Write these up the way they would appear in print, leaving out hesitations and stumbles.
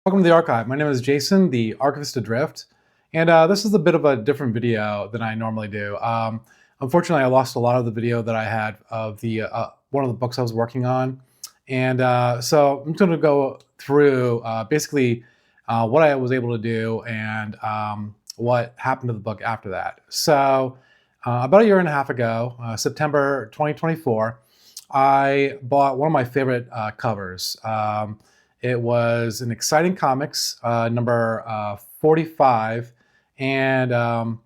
Welcome to the archive. My name is Jason, the archivist adrift, and this is a bit of a different video than I normally do. Unfortunately, I lost a lot of the video that I had of the one of the books I was working on, and so I'm going to go through basically what I was able to do and what happened to the book after that. So about a year and a half ago, September 2024, I bought one of my favorite covers. It was an Exciting Comics number 45, and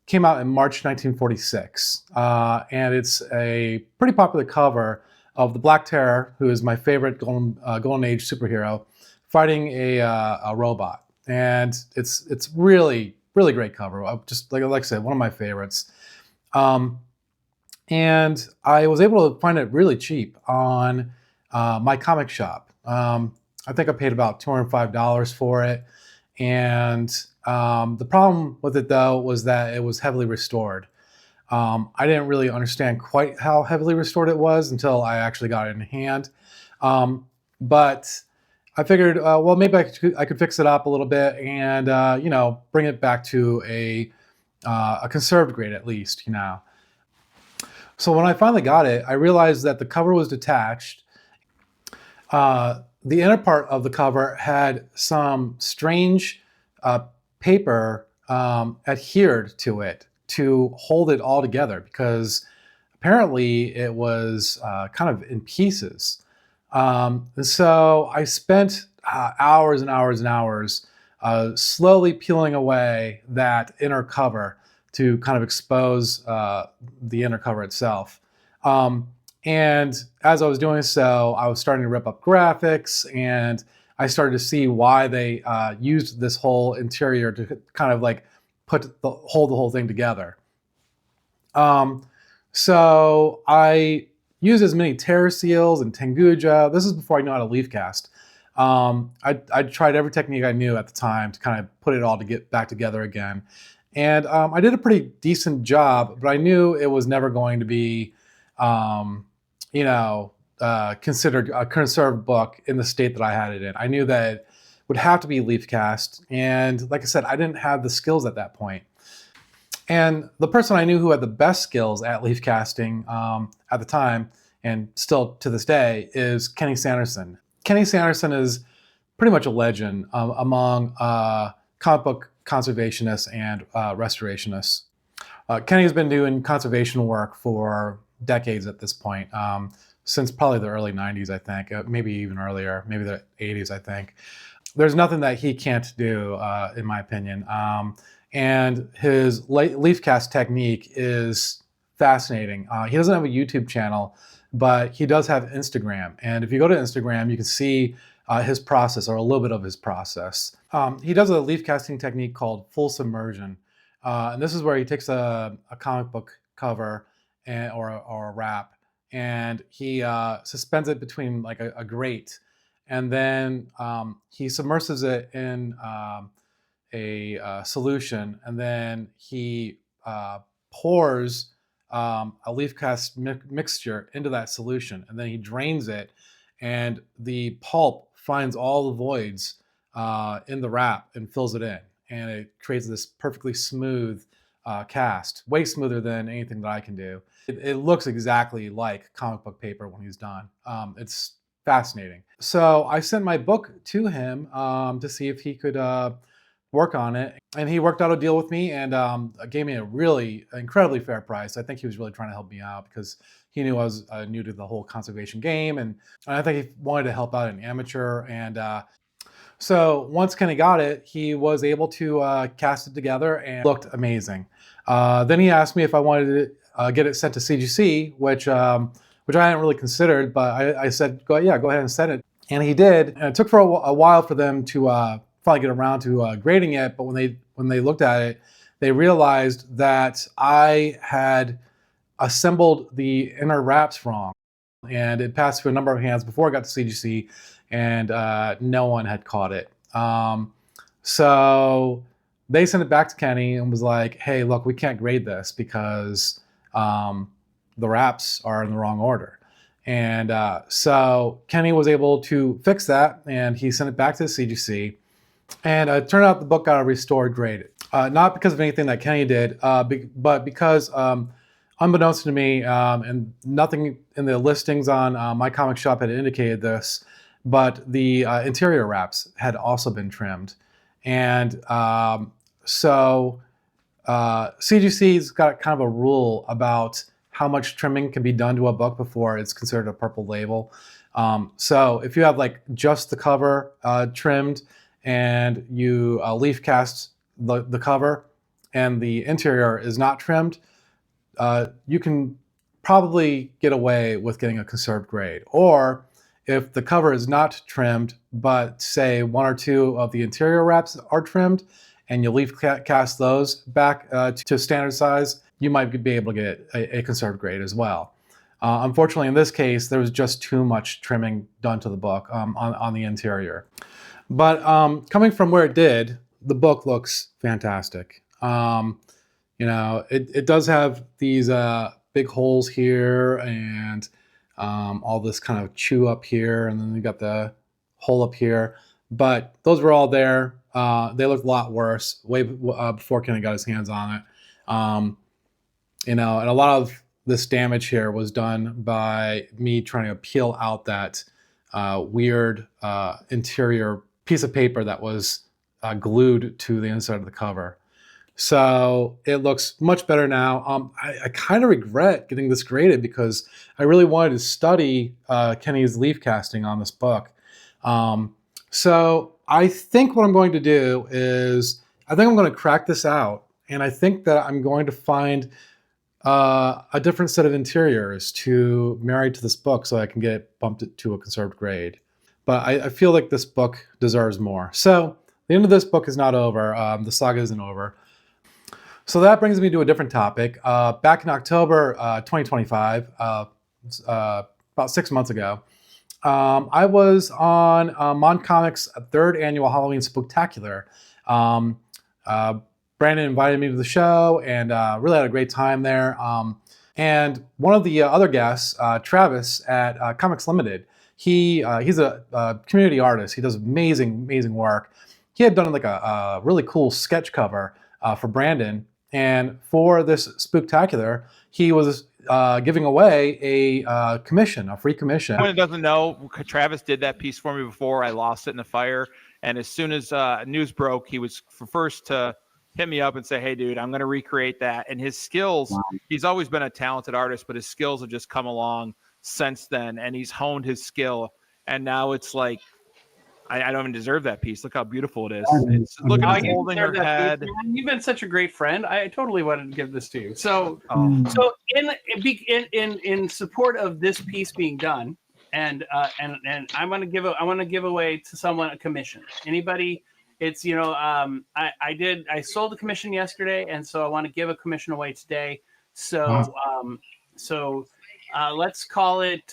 came out in March 1946. And it's a pretty popular cover of the Black Terror, who is my favorite Golden Age superhero, fighting a robot. And it's really great cover. Just like I said, one of my favorites. And I was able to find it really cheap on my comic shop. I think I paid about $205 for it. And the problem with it, though, was that it was heavily restored. I didn't really understand quite how heavily restored it was until I actually got it in hand. But I figured, well, maybe I could fix it up a little bit and, bring it back to a conserved grade at least, So when I finally got it, I realized that the cover was detached. The inner part of the cover had some strange paper adhered to it to hold it all together, because apparently it was kind of in pieces. And so I spent hours and hours and hours slowly peeling away that inner cover to kind of expose the inner cover itself. And as I was doing so, I was starting to rip up graphics, and I started to see why they used this whole interior to kind of like hold the whole thing together. So I used as many tear seals and tenguja. This is before I knew how to leaf cast. I tried every technique I knew at the time to kind of put it all to get back together again. And I did a pretty decent job, but I knew it was never going to be considered a conserved book in the state that I had it in. I knew that it would have to be leaf cast. And like I said, I didn't have the skills at that point. And the person I knew who had the best skills at leaf casting at the time, and still to this day, is Kenny Sanderson. Kenny Sanderson is pretty much a legend among comic book conservationists and restorationists. Kenny's been doing conservation work for decades at this point, since probably the early 90s, I think, maybe even earlier, maybe the 80s, I think. There's nothing that he can't do, in my opinion. And his leaf cast technique is fascinating. He doesn't have a YouTube channel, but he does have Instagram. And if you go to Instagram, you can see his process, or a little bit of his process. He does a leaf casting technique called full-submersion. And this is where he takes a comic book cover or a wrap, and he suspends it between like a grate, and then he submerses it in a solution, and then he pours a leaf cast mixture into that solution, and then he drains it, and the pulp finds all the voids in the wrap and fills it in, and it creates this perfectly smooth cast, way smoother than anything that I can do. It looks exactly like comic book paper when he's done. It's fascinating. So I sent my book to him to see if he could work on it, and he worked out a deal with me and gave me a really incredibly fair price. I think he was really trying to help me out because he knew I was new to the whole conservation game, and I think he wanted to help out an amateur. And so once Kenny got it, he was able to cast it together and it looked amazing. Then he asked me if I wanted to get it sent to CGC, which I hadn't really considered, but I said, go ahead and send it. And he did. And it took for a while for them to finally get around to grading it. But when they looked at it, they realized that I had assembled the inner wraps wrong. And it passed through a number of hands before it got to CGC, and no one had caught it. So they sent it back to Kenny and was like, hey, look, we can't grade this because the wraps are in the wrong order. And so Kenny was able to fix that, and he sent it back to the CGC. And it turned out the book got a restored grade. Not because of anything that Kenny did, but because unbeknownst to me, and nothing in the listings on my comic shop had indicated this, but the interior wraps had also been trimmed. And so CGC's got kind of a rule about how much trimming can be done to a book before it's considered a purple label. So if you have like just the cover trimmed and you leaf cast the cover and the interior is not trimmed, you can probably get away with getting a conserved grade. Or if the cover is not trimmed, but say one or two of the interior wraps are trimmed, and you leaf cast those back to standard size, you might be able to get a conserved grade as well. Unfortunately, in this case, there was just too much trimming done to the book on the interior. But coming from where it did, the book looks fantastic. It does have these big holes here and all this kind of chew up here, and then you got the hole up here. But those were all there. They looked a lot worse way before Kenny got his hands on it. And a lot of this damage here was done by me trying to peel out that weird interior piece of paper that was glued to the inside of the cover. So it looks much better now. I kind of regret getting this graded because I really wanted to study Kenny's leaf casting on this book. So I think what I'm going to do is, I think I'm going to crack this out, and I think that I'm going to find a different set of interiors to marry to this book so I can get bumped to a conserved grade. But I feel like this book deserves more. So the end of this book is not over. The saga isn't over. So that brings me to a different topic. Back in October 2025, about 6 months ago, I was on Mon Comics' third annual Halloween Spooktacular. Brandon invited me to the show and really had a great time there. And one of the other guests, Travis at Comics Limited, he's a community artist. He does amazing work. He had done like a really cool sketch cover for Brandon. And for this Spooktacular, he was giving away a commission, a free commission. Anyone doesn't know, Travis did that piece for me before. I lost it in the fire. And as soon as news broke, he was first to hit me up and say, hey, dude, I'm going to recreate that. And his skills, he's always been a talented artist, but his skills have just come along since then. And he's honed his skill. And now it's like, I don't even deserve that piece. Look how beautiful it is. Look at her holding her head. Piece, you've been such a great friend. I totally wanted to give this to you. So in support of this piece being done, and I want to give away to someone a commission. Anybody? It's I sold the commission yesterday, and so I want to give a commission away today. So let's call it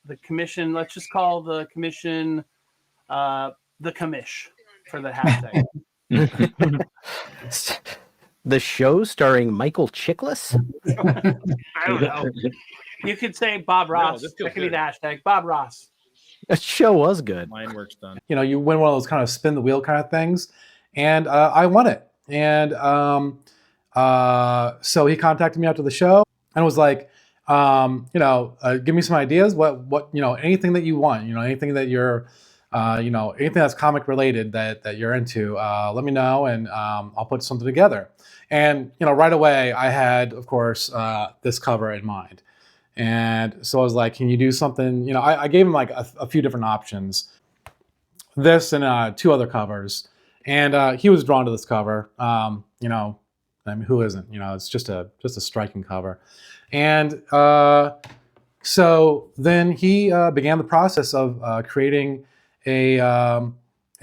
the commission. Let's just call the commission the commish for the hashtag. The show starring Michael Chiklis? I don't know. You could say Bob Ross. That could be the hashtag. Bob Ross. That show was good. Mine work's done. You win one of those kind of spin the wheel kind of things. And I won it. And so he contacted me after the show and was like, give me some ideas. What anything that you want, anything that you're, anything that's comic related that you're into, let me know, and I'll put something together. And right away, I had, of course, this cover in mind. And so I was like, can you do something? I gave him like a few different options, this and two other covers, and he was drawn to this cover. I mean, who isn't? It's just a striking cover. And so then he began the process of creating a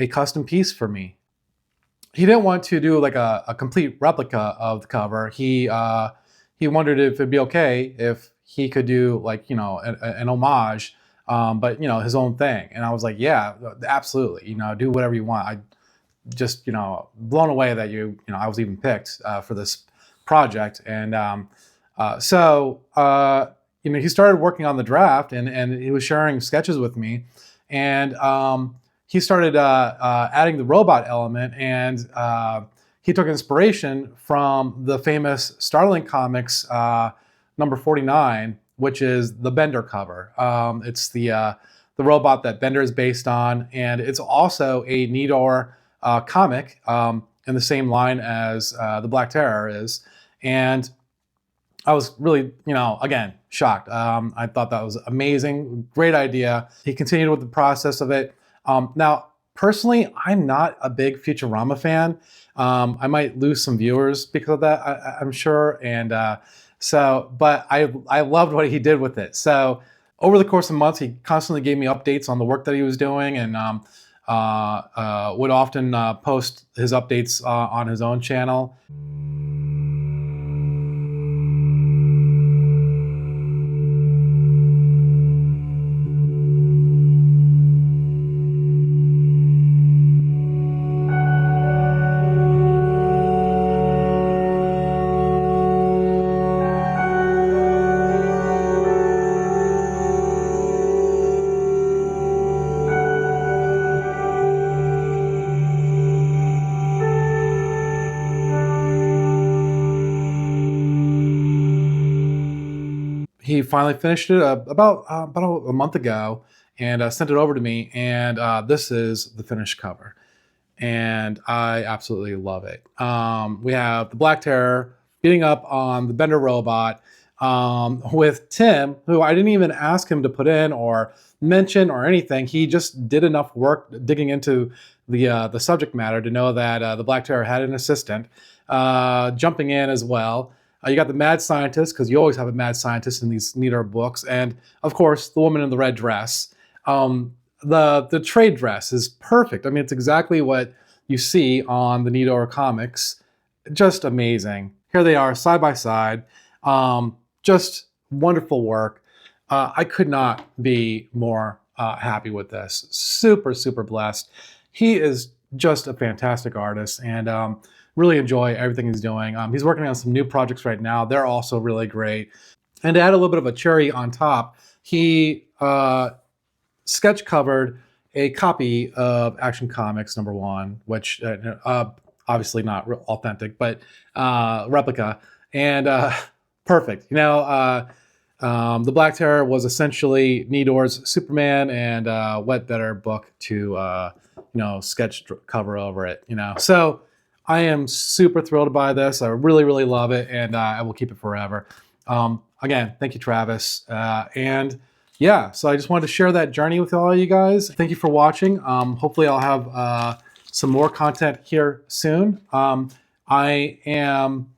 custom piece for me. He didn't want to do like a complete replica of the cover. He wondered if it'd be okay if he could do like an homage, but his own thing. And I was like, yeah, absolutely. Do whatever you want. I just blown away that I was even picked for this project. And so he started working on the draft, and he was sharing sketches with me, and he started adding the robot element, and he took inspiration from the famous Starling Comics number 49, which is the Bender cover. It's the robot that Bender is based on, and it's also a Nidor comic in the same line as the Black Terror is. And I was really, again, shocked. I thought that was amazing, great idea. He continued with the process of it. Now, personally, I'm not a big Futurama fan. I might lose some viewers because of that, I'm sure. And but I loved what he did with it. So over the course of months, he constantly gave me updates on the work that he was doing, and would often post his updates on his own channel. He finally finished it about a month ago, and sent it over to me, and this is the finished cover, and I absolutely love it. We have the Black Terror beating up on the Bender robot, with Tim, who I didn't even ask him to put in or mention or anything. He just did enough work digging into the subject matter to know that the Black Terror had an assistant jumping in as well. You got the mad scientist, because you always have a mad scientist in these Nidor books, and of course the woman in the red dress. The trade dress is perfect. I mean, it's exactly what you see on the Nidor comics. Just amazing. Here they are side by side. Just wonderful work. I could not be more happy with this. Super, super blessed. He is just a fantastic artist, and really enjoy everything he's doing. He's working on some new projects right now. They're also really great. And to add a little bit of a cherry on top, he sketch covered a copy of Action Comics #1, which obviously not authentic, but replica, and perfect. The Black Terror was essentially Nidor's Superman, and Ledbetter book to sketch cover over it. So I am super thrilled by this. I really, really love it, and I will keep it forever. Again, thank you, Travis. And yeah, so I just wanted to share that journey with all you guys. Thank you for watching. Hopefully I'll have some more content here soon. I am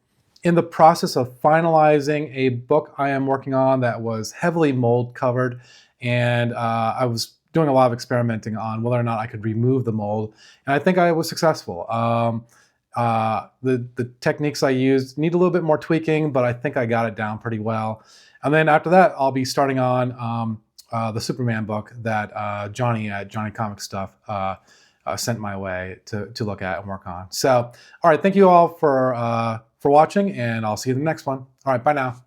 in the process of finalizing a book I am working on that was heavily mold covered, and I was doing a lot of experimenting on whether or not I could remove the mold, and I think I was successful. The techniques I used need a little bit more tweaking, but I think I got it down pretty well. And then after that, I'll be starting on the Superman book that Johnny at Johnny Comic Stuff sent my way to look at and work on. So, all right, thank you all for watching, and I'll see you in the next one. All right, bye now.